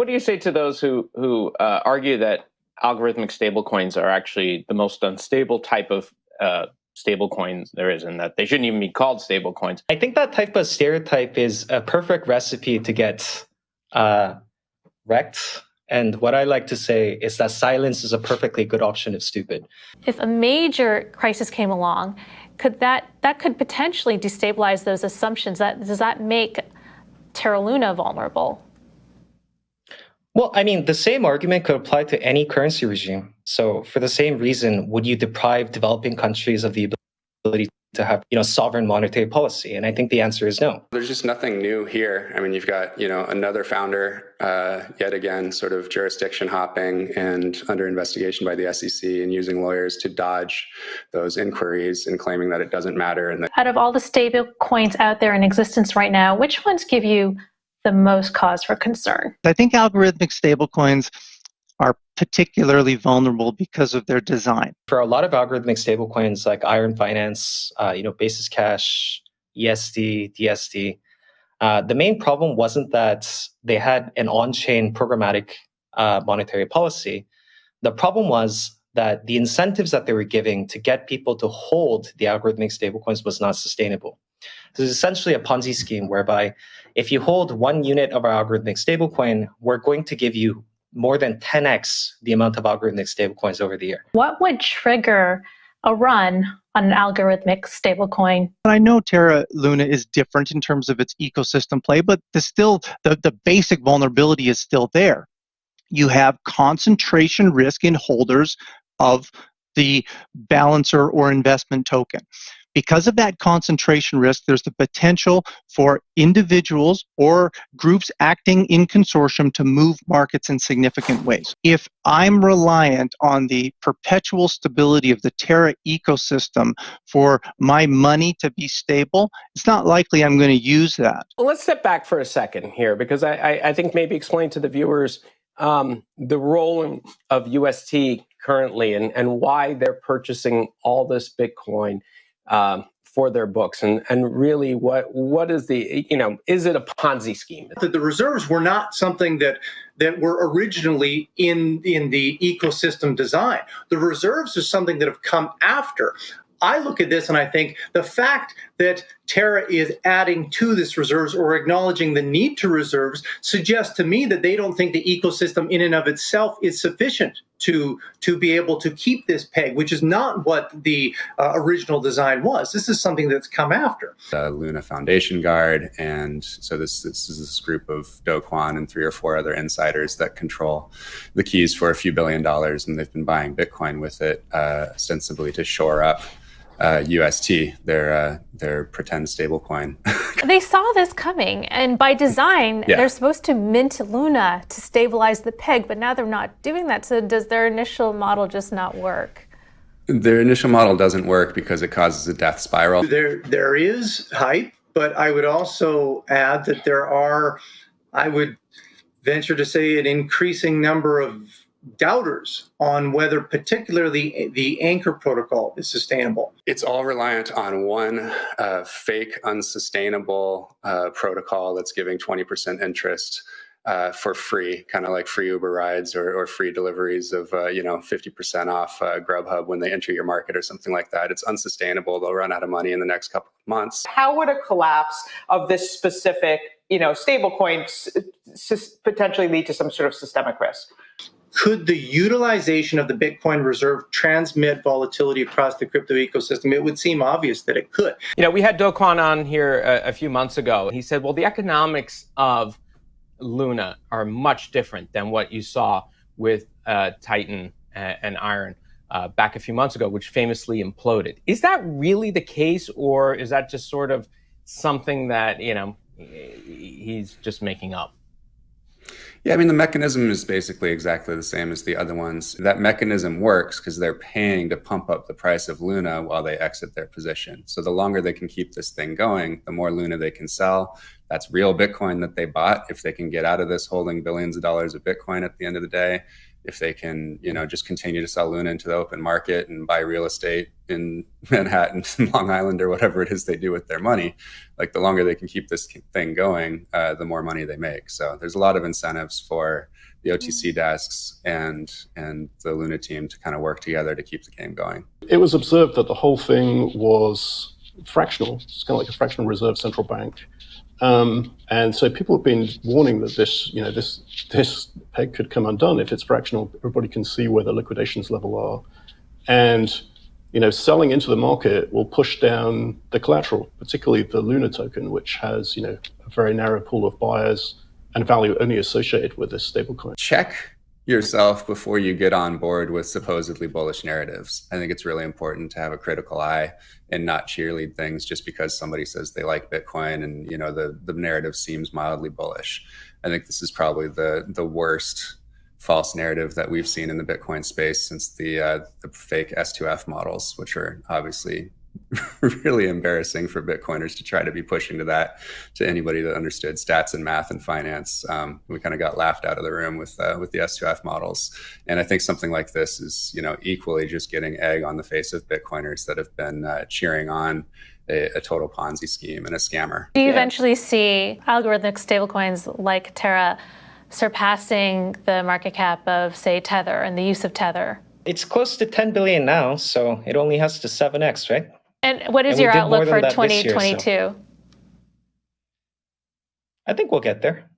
what do you say to those who argue that algorithmic stablecoins are actually the most unstable type of stablecoins there is, and that they shouldn't even be called stablecoins? I think that type of stereotype is a perfect recipe to get wrecked. And what I like to say is that silence is a perfectly good option if stupid. If a major crisis came along, that could potentially destabilize those assumptions. Does that make Terra Luna vulnerable? Well, I mean, the same argument could apply to any currency regime. So for the same reason, would you deprive developing countries of the ability to have, sovereign monetary policy? And I think the answer is no. There's just nothing new here. I mean, you've got, another founder, yet again, sort of jurisdiction hopping and under investigation by the SEC and using lawyers to dodge those inquiries and claiming that it doesn't matter. And out of all the stable coins out there in existence right now, which ones give you the most cause for concern? I think algorithmic stablecoins are particularly vulnerable because of their design. For a lot of algorithmic stablecoins like Iron Finance, Basis Cash, ESD, DSD, the main problem wasn't that they had an on-chain programmatic monetary policy. The problem was that the incentives that they were giving to get people to hold the algorithmic stablecoins was not sustainable. This is essentially a Ponzi scheme whereby if you hold 1 unit of our algorithmic stablecoin, we're going to give you more than 10x the amount of algorithmic stablecoins over the year. What would trigger a run on an algorithmic stablecoin? I know Terra Luna is different in terms of its ecosystem play, but the basic vulnerability is still there. You have concentration risk in holders of the balancer or investment token. Because of that concentration risk, there's the potential for individuals or groups acting in consortium to move markets in significant ways. If I'm reliant on the perpetual stability of the Terra ecosystem for my money to be stable, it's not likely I'm going to use that. Well, let's step back for a second here, because I think maybe explain to the viewers the role of UST currently and why they're purchasing all this Bitcoin for their books, and really what is the, is it a Ponzi scheme? The reserves were not something that were originally in the ecosystem design. The reserves are something that have come after. I look at this and I think the fact that Terra is adding to this reserves or acknowledging the need to reserves suggests to me that they don't think the ecosystem in and of itself is sufficient to be able to keep this peg, which is not what the original design was. This is something that's come after. Luna Foundation Guard, and so this is this group of Do Kwon and 3 or 4 other insiders that control the keys for a few $1 billion, and they've been buying Bitcoin with it ostensibly to shore up UST, their pretend stablecoin. They saw this coming, and by design, they're supposed to mint Luna to stabilize the peg, but now they're not doing that. So does their initial model just not work? Their initial model doesn't work because it causes a death spiral. There is hype, but I would also add that there are, I would venture to say, an increasing number of doubters on whether particularly the Anchor protocol is sustainable. It's all reliant on one fake, unsustainable protocol that's giving 20% interest for free, kind of like free Uber rides or free deliveries of 50% off Grubhub when they enter your market or something like that. It's unsustainable. They'll run out of money in the next couple of months. How would a collapse of this specific, stablecoin potentially lead to some sort of systemic risk? Could the utilization of the Bitcoin reserve transmit volatility across the crypto ecosystem? It would seem obvious that it could. We had Do Kwon on here a few months ago. He said, well, the economics of Luna are much different than what you saw with Titan and Iron back a few months ago, which famously imploded. Is that really the case, or is that just sort of something that, he's just making up? Yeah, I mean, the mechanism is basically exactly the same as the other ones. That mechanism works because they're paying to pump up the price of Luna while they exit their position. So the longer they can keep this thing going, the more Luna they can sell, that's real Bitcoin that they bought. If they can get out of this holding billions of dollars of Bitcoin at the end of the day, if they can, just continue to sell Luna into the open market and buy real estate in Manhattan, Long Island, or whatever it is they do with their money, like the longer they can keep this thing going, the more money they make. So there's a lot of incentives for the OTC desks and the Luna team to kind of work together to keep the game going. It was observed that the whole thing was fractional. It's kind of like a fractional reserve central bank. And so people have been warning that this peg could come undone if it's fractional. Everybody can see where the liquidations level are. And, selling into the market will push down the collateral, particularly the Luna token, which has, a very narrow pool of buyers and value only associated with this stablecoin. Check yourself before you get on board with supposedly bullish narratives. I think it's really important to have a critical eye and not cheerlead things just because somebody says they like Bitcoin and the narrative seems mildly bullish. I think this is probably the worst false narrative that we've seen in the Bitcoin space since the fake S2F models, which are obviously really embarrassing for Bitcoiners to try to be pushing to anybody that understood stats and math and finance. We kind of got laughed out of the room with the S2F models. And I think something like this is, equally just getting egg on the face of Bitcoiners that have been cheering on a total Ponzi scheme and a scammer. Do you eventually see algorithmic stablecoins like Terra surpassing the market cap of, say, Tether and the use of Tether? It's close to 10 billion now, so it only has to 7x, right? And what is your outlook for 2022? I think we'll get there.